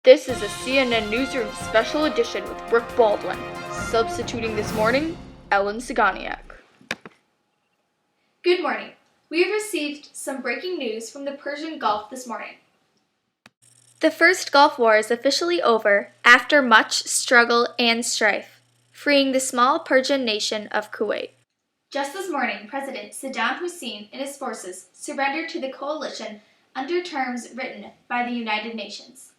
This is a CNN Newsroom special edition with Brooke Baldwin. Substituting this morning, Ellen Saganiak. Good morning. We have received some breaking news from the Persian Gulf this morning. The first Gulf War is officially over after much struggle and strife, freeing the small Persian nation of Kuwait. Just this morning, President Saddam Hussein and his forces surrendered to the coalition under terms written by the United Nations.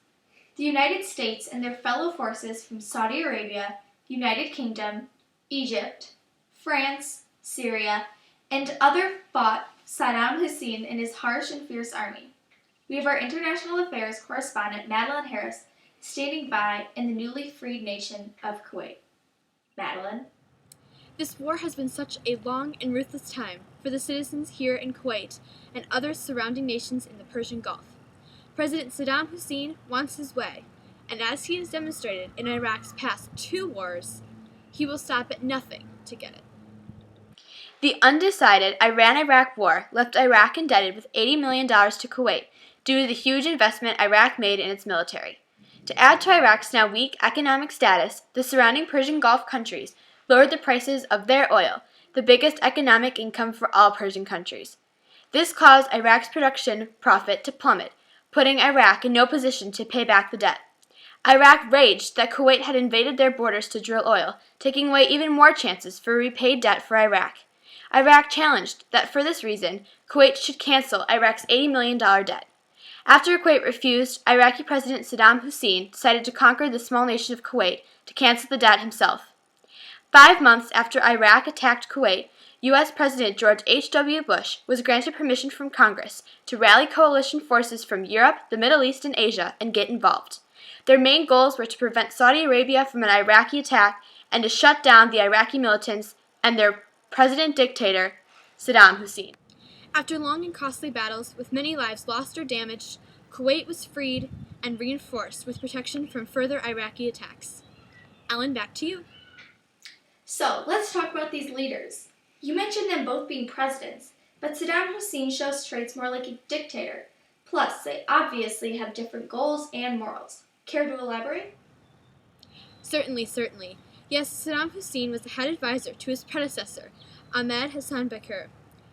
The United States and their fellow forces from Saudi Arabia, United Kingdom, Egypt, France, Syria, and others fought Saddam Hussein and his harsh and fierce army. We have our international affairs correspondent, Madeleine, standing by in the newly freed nation of Kuwait. Madeleine. This war has been such a long and ruthless time for the citizens here in Kuwait and other surrounding nations in the Persian Gulf. President Saddam Hussein wants his way, and as he has demonstrated in Iraq's past 2 wars, he will stop at nothing to get it. The undecided Iran-Iraq war left Iraq indebted with $80 million to Kuwait due to the huge investment Iraq made in its military. To add to Iraq's now weak economic status, the surrounding Persian Gulf countries lowered the prices of their oil, the biggest economic income for all Persian countries. This caused Iraq's production profit to plummet, putting Iraq in no position to pay back the debt. Iraq raged that Kuwait had invaded their borders to drill oil, taking away even more chances for repaid debt for Iraq. Iraq challenged that for this reason, Kuwait should cancel Iraq's $80 million debt. After Kuwait refused, Iraqi President Saddam Hussein decided to conquer the small nation of Kuwait to cancel the debt himself. 5 months after Iraq attacked Kuwait, U.S. President George H.W. Bush was granted permission from Congress to rally coalition forces from Europe, the Middle East, and Asia and get involved. Their main goals were to prevent Saudi Arabia from an Iraqi attack and to shut down the Iraqi militants and their president-dictator, Saddam Hussein. After long and costly battles, with many lives lost or damaged, Kuwait was freed and reinforced with protection from further Iraqi attacks. Ellen, back to you. So, let's talk about these leaders. You mentioned them both being presidents, but Saddam Hussein shows traits more like a dictator. Plus, they obviously have different goals and morals. Care to elaborate? Certainly. Yes, Saddam Hussein was the head advisor to his predecessor, Ahmed Hassan Bakr.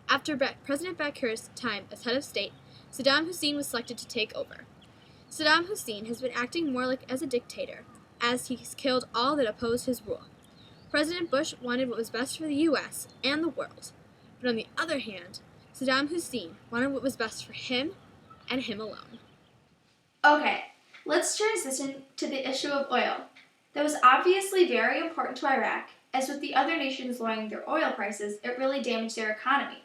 After President Bakr's time as head of state, Saddam Hussein was selected to take over. Saddam Hussein has been acting more like as a dictator, as he's killed all that opposed his rule. President Bush wanted what was best for the U.S. and the world, but on the other hand, Saddam Hussein wanted what was best for him and him alone. Okay, let's transition to the issue of oil. That was obviously very important to Iraq, as with the other nations lowering their oil prices, it really damaged their economy.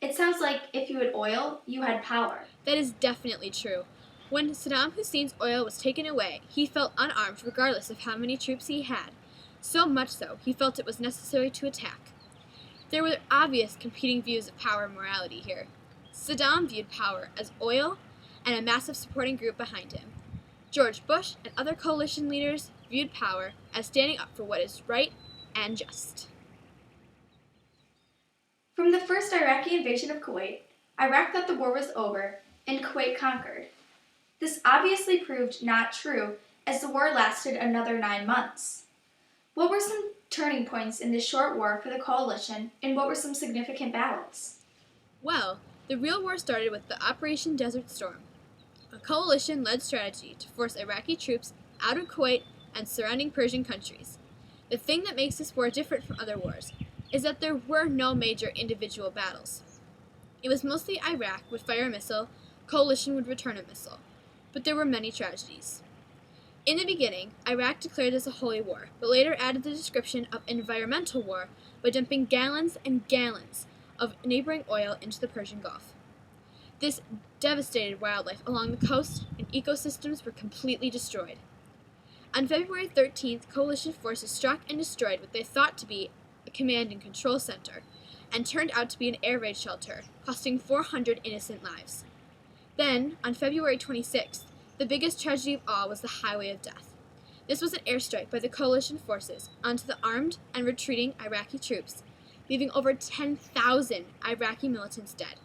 It sounds like if you had oil, you had power. That is definitely true. When Saddam Hussein's oil was taken away, he felt unarmed regardless of how many troops he had. So much so, he felt it was necessary to attack. There were obvious competing views of power and morality here. Saddam viewed power as oil and a massive supporting group behind him. George Bush and other coalition leaders viewed power as standing up for what is right and just. From the first Iraqi invasion of Kuwait, Iraq thought the war was over and Kuwait conquered. This obviously proved not true, as the war lasted another 9 months. What were some turning points in this short war for the coalition, and what were some significant battles? Well, the real war started with the Operation Desert Storm, a coalition-led strategy to force Iraqi troops out of Kuwait and surrounding Persian countries. The thing that makes this war different from other wars is that there were no major individual battles. It was mostly Iraq would fire a missile, coalition would return a missile, but there were many tragedies. In the beginning, Iraq declared this a holy war, but later added the description of environmental war by dumping gallons and gallons of neighboring oil into the Persian Gulf. This devastated wildlife along the coast, and ecosystems were completely destroyed. On February 13th, coalition forces struck and destroyed what they thought to be a command and control center, and turned out to be an air raid shelter, costing 400 innocent lives. Then, on February 26th, the biggest tragedy of all was the Highway of Death. This was an airstrike by the coalition forces onto the armed and retreating Iraqi troops, leaving over 10,000 Iraqi militants dead.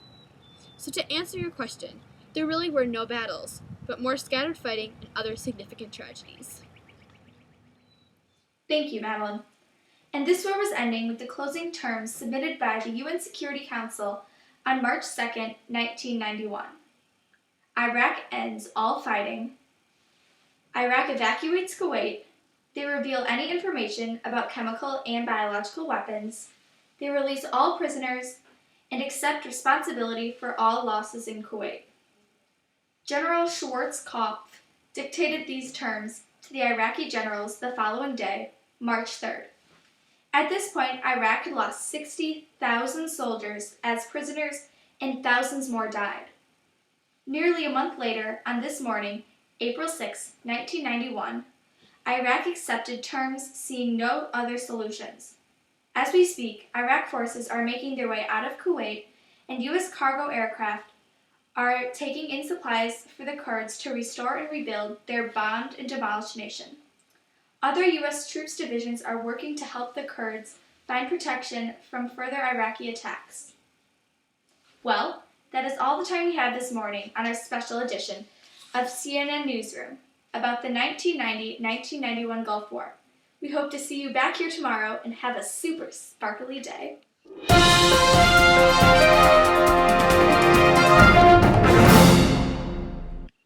So to answer your question, there really were no battles, but more scattered fighting and other significant tragedies. Thank you, Madeleine. And this war was ending with the closing terms submitted by the UN Security Council on March 2nd, 1991. Iraq ends all fighting. Iraq evacuates Kuwait. They reveal any information about chemical and biological weapons. They release all prisoners and accept responsibility for all losses in Kuwait. General Schwarzkopf dictated these terms to the Iraqi generals the following day, March 3rd. At this point, Iraq had lost 60,000 soldiers as prisoners and thousands more died. Nearly a month later, on this morning, April 6, 1991, Iraq accepted terms seeing no other solutions. As we speak, Iraq forces are making their way out of Kuwait, and U.S. cargo aircraft are taking in supplies for the Kurds to restore and rebuild their bombed and demolished nation. Other U.S. troops divisions are working to help the Kurds find protection from further Iraqi attacks. Well, that is all the time we have this morning on our special edition of CNN Newsroom about the 1990-1991 Gulf War. We hope to see you back here tomorrow and have a super sparkly day.